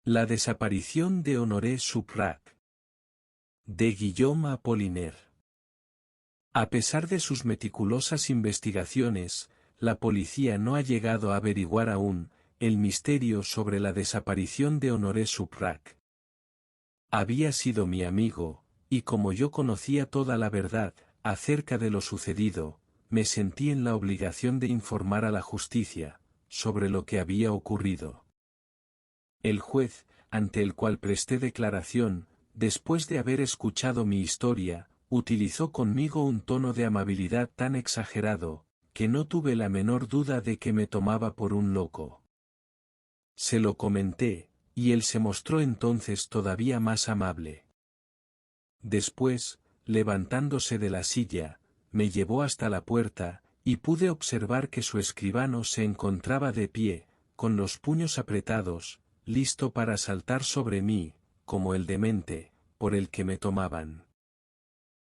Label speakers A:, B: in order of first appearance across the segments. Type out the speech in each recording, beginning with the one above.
A: La desaparición de Honoré Suprak. De Guillaume Apollinaire. A pesar de sus meticulosas investigaciones, la policía no ha llegado a averiguar aún el misterio sobre la desaparición de Honoré Suprak. Había sido mi amigo, y como yo conocía toda la verdad acerca de lo sucedido, me sentí en la obligación de informar a la justicia sobre lo que había ocurrido. El juez, ante el cual presté declaración, después de haber escuchado mi historia, utilizó conmigo un tono de amabilidad tan exagerado, que no tuve la menor duda de que me tomaba por un loco. Se lo comenté, y él se mostró entonces todavía más amable. Después, levantándose de la silla, me llevó hasta la puerta, y pude observar que su escribano se encontraba de pie, con los puños apretados, listo para saltar sobre mí, como el demente, por el que me tomaban.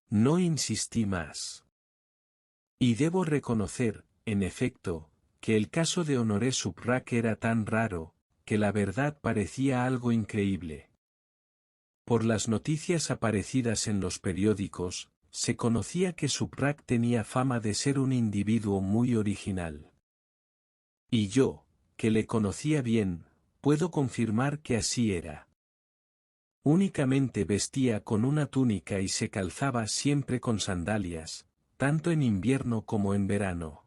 A: No insistí más. Y debo reconocer, en efecto, que el caso de Honoré Suprak era tan raro, que la verdad parecía algo increíble. Por las noticias aparecidas en los periódicos, se conocía que Suprak tenía fama de ser un individuo muy original. Y yo, que le conocía bien, puedo confirmar que así era. Únicamente vestía con una túnica y se calzaba siempre con sandalias, tanto en invierno como en verano.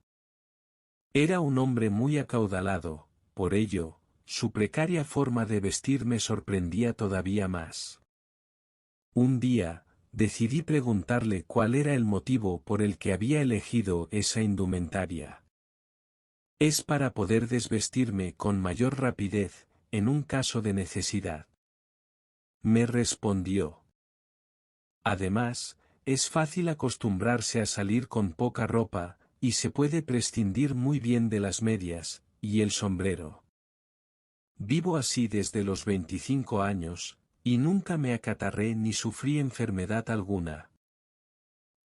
A: Era un hombre muy acaudalado, por ello, su precaria forma de vestir me sorprendía todavía más. Un día, decidí preguntarle cuál era el motivo por el que había elegido esa indumentaria. Es para poder desvestirme con mayor rapidez, en un caso de necesidad. Me respondió. Además, es fácil acostumbrarse a salir con poca ropa, y se puede prescindir muy bien de las medias, y el sombrero. Vivo así desde los 25 años, y nunca me acatarré ni sufrí enfermedad alguna.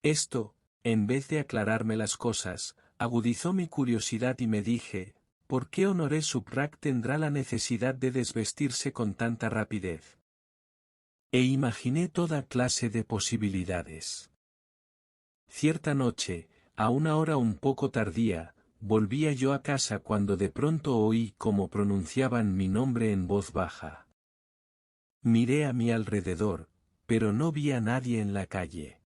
A: Esto, en vez de aclararme las cosas, agudizó mi curiosidad y me dije, ¿por qué Honoré Suprak tendrá la necesidad de desvestirse con tanta rapidez? E imaginé toda clase de posibilidades. Cierta noche, a una hora un poco tardía, volvía yo a casa cuando de pronto oí cómo pronunciaban mi nombre en voz baja. Miré a mi alrededor, pero no vi a nadie en la calle.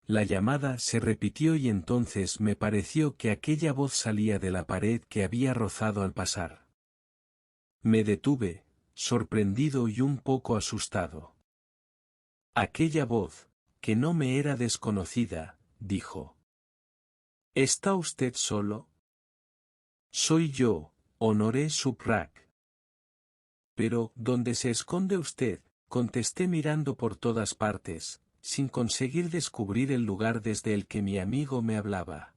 A: La llamada se repitió y entonces me pareció que aquella voz salía de la pared que había rozado al pasar. Me detuve, sorprendido y un poco asustado. Aquella voz, que no me era desconocida, dijo: ¿Está usted solo? Soy yo, Honoré Suprak. Pero, ¿dónde se esconde usted?, contesté mirando por todas partes, sin conseguir descubrir el lugar desde el que mi amigo me hablaba.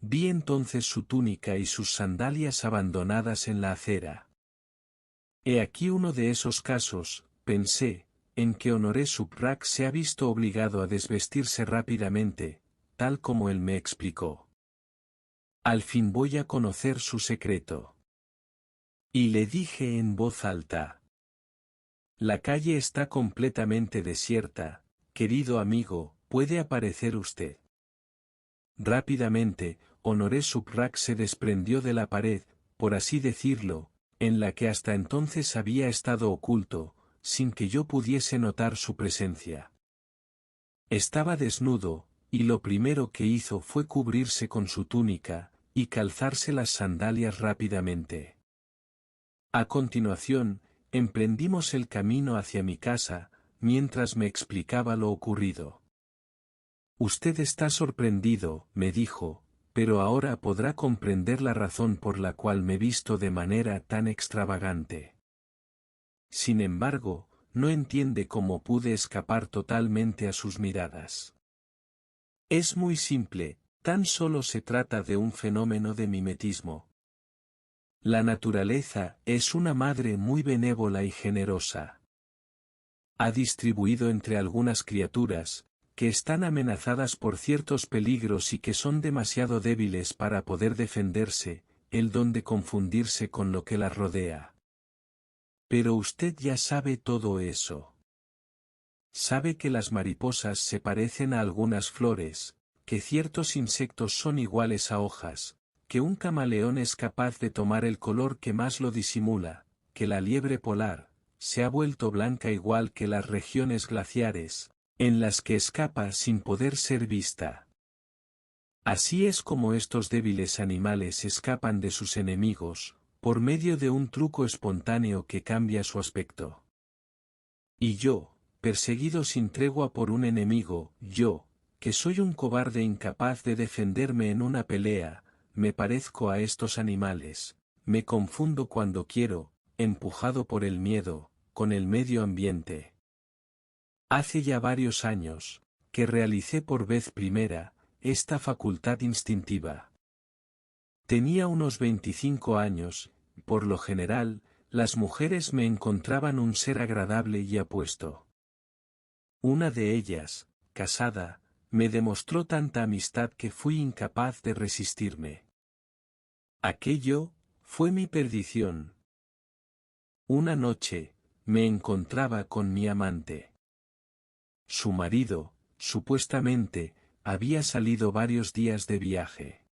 A: Vi entonces su túnica y sus sandalias abandonadas en la acera. He aquí uno de esos casos, pensé, en que Honoré Suprak se ha visto obligado a desvestirse rápidamente, tal como él me explicó. Al fin voy a conocer su secreto. Y le dije en voz alta: la calle está completamente desierta, querido amigo, ¿puede aparecer usted? Rápidamente, Honoré Suprak se desprendió de la pared, por así decirlo, en la que hasta entonces había estado oculto, sin que yo pudiese notar su presencia. Estaba desnudo, y lo primero que hizo fue cubrirse con su túnica, y calzarse las sandalias rápidamente. A continuación, emprendimos el camino hacia mi casa, mientras me explicaba lo ocurrido. Usted está sorprendido, me dijo, pero ahora podrá comprender la razón por la cual me visto de manera tan extravagante. Sin embargo, no entiende cómo pude escapar totalmente a sus miradas. Es muy simple, tan solo se trata de un fenómeno de mimetismo. La naturaleza es una madre muy benévola y generosa. Ha distribuido entre algunas criaturas, que están amenazadas por ciertos peligros y que son demasiado débiles para poder defenderse, el don de confundirse con lo que las rodea. Pero usted ya sabe todo eso. Sabe que las mariposas se parecen a algunas flores, que ciertos insectos son iguales a hojas, que un camaleón es capaz de tomar el color que más lo disimula, que la liebre polar se ha vuelto blanca igual que las regiones glaciares, en las que escapa sin poder ser vista. Así es como estos débiles animales escapan de sus enemigos, por medio de un truco espontáneo que cambia su aspecto. Y yo, perseguido sin tregua por un enemigo, yo, que soy un cobarde incapaz de defenderme en una pelea, me parezco a estos animales, me confundo cuando quiero, empujado por el miedo, con el medio ambiente. Hace ya varios años, que realicé por vez primera, esta facultad instintiva. Tenía unos 25 años, y por lo general, las mujeres me encontraban un ser agradable y apuesto. Una de ellas, casada, me demostró tanta amistad que fui incapaz de resistirme. Aquello fue mi perdición. Una noche, me encontraba con mi amante. Su marido, supuestamente, había salido varios días de viaje.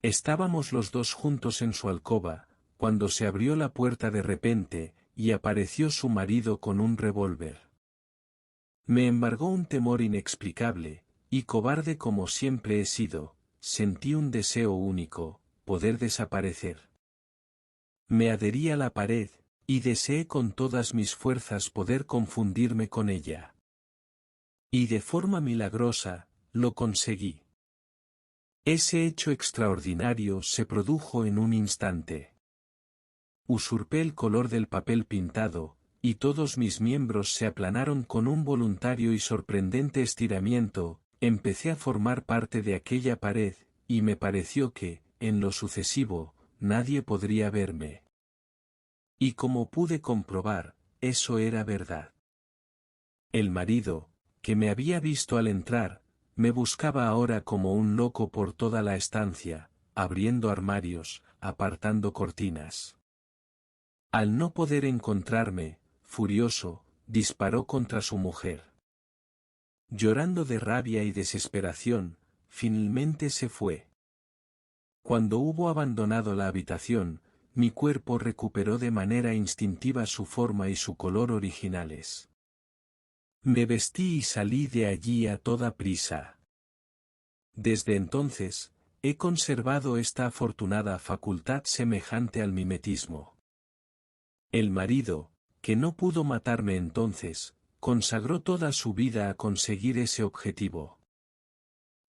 A: Estábamos los dos juntos en su alcoba, cuando se abrió la puerta de repente, y apareció su marido con un revólver. Me embargó un temor inexplicable, y cobarde como siempre he sido, sentí un deseo único, poder desaparecer. Me adherí a la pared, y deseé con todas mis fuerzas poder confundirme con ella. Y de forma milagrosa, lo conseguí. Ese hecho extraordinario se produjo en un instante. Usurpé el color del papel pintado, y todos mis miembros se aplanaron con un voluntario y sorprendente estiramiento, empecé a formar parte de aquella pared, y me pareció que, en lo sucesivo, nadie podría verme. Y como pude comprobar, eso era verdad. El marido, que me había visto al entrar, me buscaba ahora como un loco por toda la estancia, abriendo armarios, apartando cortinas. Al no poder encontrarme, furioso, disparó contra su mujer. Llorando de rabia y desesperación, finalmente se fue. Cuando hubo abandonado la habitación, mi cuerpo recuperó de manera instintiva su forma y su color originales. Me vestí y salí de allí a toda prisa. Desde entonces, he conservado esta afortunada facultad semejante al mimetismo. El marido, que no pudo matarme entonces, consagró toda su vida a conseguir ese objetivo.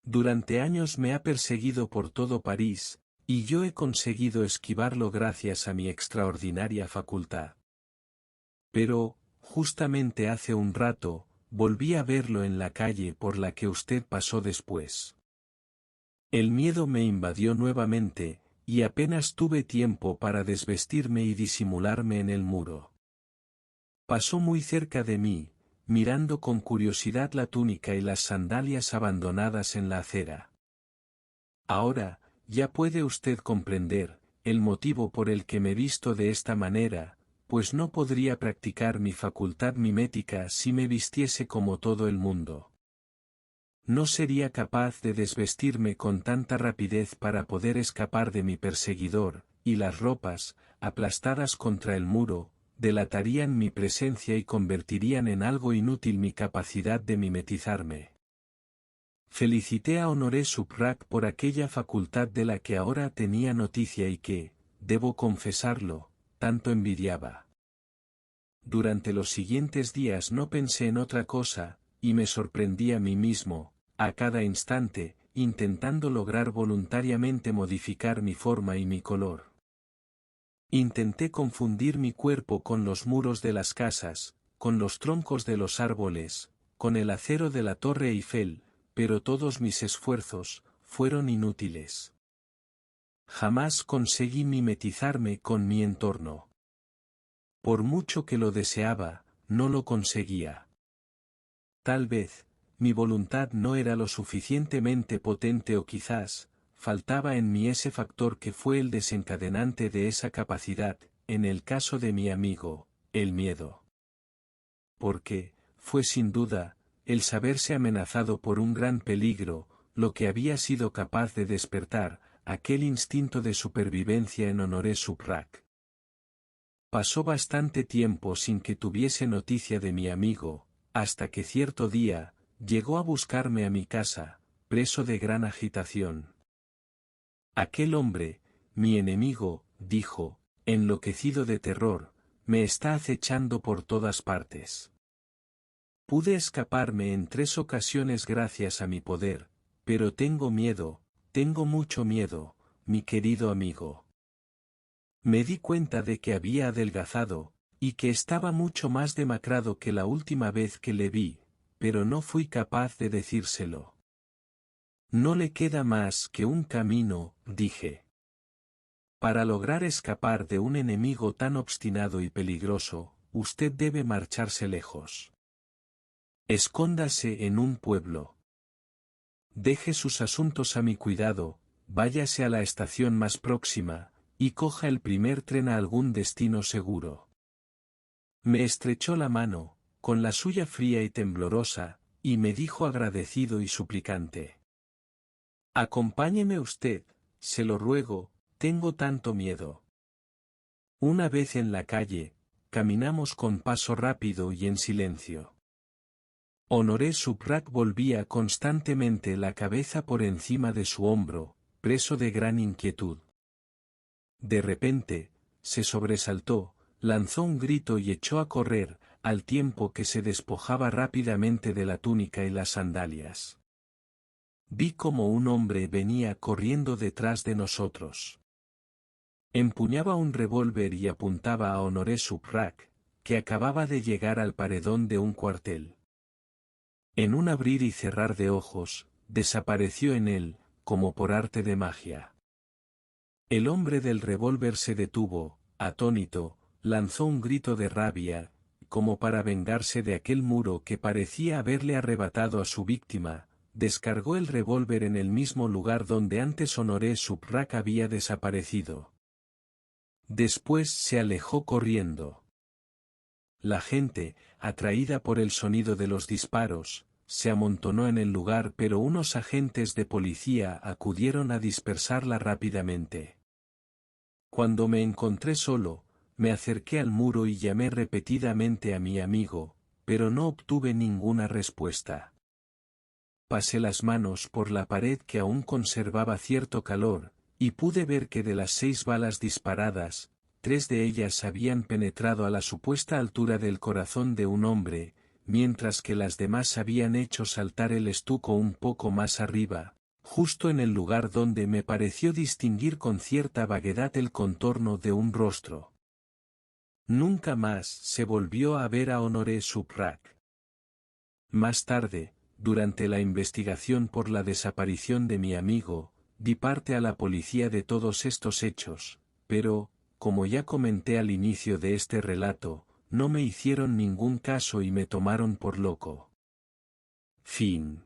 A: Durante años me ha perseguido por todo París, y yo he conseguido esquivarlo gracias a mi extraordinaria facultad. Pero, justamente hace un rato, volví a verlo en la calle por la que usted pasó después. El miedo me invadió nuevamente, y apenas tuve tiempo para desvestirme y disimularme en el muro. Pasó muy cerca de mí, mirando con curiosidad la túnica y las sandalias abandonadas en la acera. Ahora, ya puede usted comprender, el motivo por el que me visto de esta manera, pues no podría practicar mi facultad mimética si me vistiese como todo el mundo. No sería capaz de desvestirme con tanta rapidez para poder escapar de mi perseguidor, y las ropas, aplastadas contra el muro, delatarían mi presencia y convertirían en algo inútil mi capacidad de mimetizarme. Felicité a Honoré Suprak por aquella facultad de la que ahora tenía noticia y que, debo confesarlo, tanto envidiaba. Durante los siguientes días no pensé en otra cosa, y me sorprendí a mí mismo, a cada instante, intentando lograr voluntariamente modificar mi forma y mi color. Intenté confundir mi cuerpo con los muros de las casas, con los troncos de los árboles, con el acero de la Torre Eiffel, pero todos mis esfuerzos fueron inútiles. Jamás conseguí mimetizarme con mi entorno. Por mucho que lo deseaba, no lo conseguía. Tal vez, mi voluntad no era lo suficientemente potente o quizás, faltaba en mí ese factor que fue el desencadenante de esa capacidad, en el caso de mi amigo, el miedo. Porque, fue sin duda, el saberse amenazado por un gran peligro, lo que había sido capaz de despertar aquel instinto de supervivencia en Honoré Suprak. Pasó bastante tiempo sin que tuviese noticia de mi amigo, hasta que cierto día, llegó a buscarme a mi casa, preso de gran agitación. Aquel hombre, mi enemigo, dijo, enloquecido de terror, me está acechando por todas partes. Pude escaparme en 3 ocasiones gracias a mi poder, pero tengo miedo, tengo mucho miedo, mi querido amigo. Me di cuenta de que había adelgazado, y que estaba mucho más demacrado que la última vez que le vi, pero no fui capaz de decírselo. No le queda más que un camino, dije. Para lograr escapar de un enemigo tan obstinado y peligroso, usted debe marcharse lejos. Escóndase en un pueblo. Deje sus asuntos a mi cuidado, váyase a la estación más próxima, y coja el primer tren a algún destino seguro. Me estrechó la mano, con la suya fría y temblorosa, y me dijo agradecido y suplicante. Acompáñeme usted, se lo ruego, tengo tanto miedo. Una vez en la calle, caminamos con paso rápido y en silencio. Honoré Suprak volvía constantemente la cabeza por encima de su hombro, preso de gran inquietud. De repente, se sobresaltó, lanzó un grito y echó a correr, al tiempo que se despojaba rápidamente de la túnica y las sandalias. Vi como un hombre venía corriendo detrás de nosotros. Empuñaba un revólver y apuntaba a Honoré Suprak, que acababa de llegar al paredón de un cuartel. En un abrir y cerrar de ojos, desapareció en él, como por arte de magia. El hombre del revólver se detuvo, atónito, lanzó un grito de rabia, como para vengarse de aquel muro que parecía haberle arrebatado a su víctima, descargó el revólver en el mismo lugar donde antes Honoré Suprak había desaparecido. Después se alejó corriendo. La gente, atraída por el sonido de los disparos, se amontonó en el lugar, pero unos agentes de policía acudieron a dispersarla rápidamente. Cuando me encontré solo, me acerqué al muro y llamé repetidamente a mi amigo, pero no obtuve ninguna respuesta. Pasé las manos por la pared que aún conservaba cierto calor, y pude ver que de las 6 balas disparadas, 3 de ellas habían penetrado a la supuesta altura del corazón de un hombre, mientras que las demás habían hecho saltar el estuco un poco más arriba, justo en el lugar donde me pareció distinguir con cierta vaguedad el contorno de un rostro. Nunca más se volvió a ver a Honoré Suprak. Más tarde, durante la investigación por la desaparición de mi amigo, di parte a la policía de todos estos hechos, pero, como ya comenté al inicio de este relato, no me hicieron ningún caso y me tomaron por loco. Fin.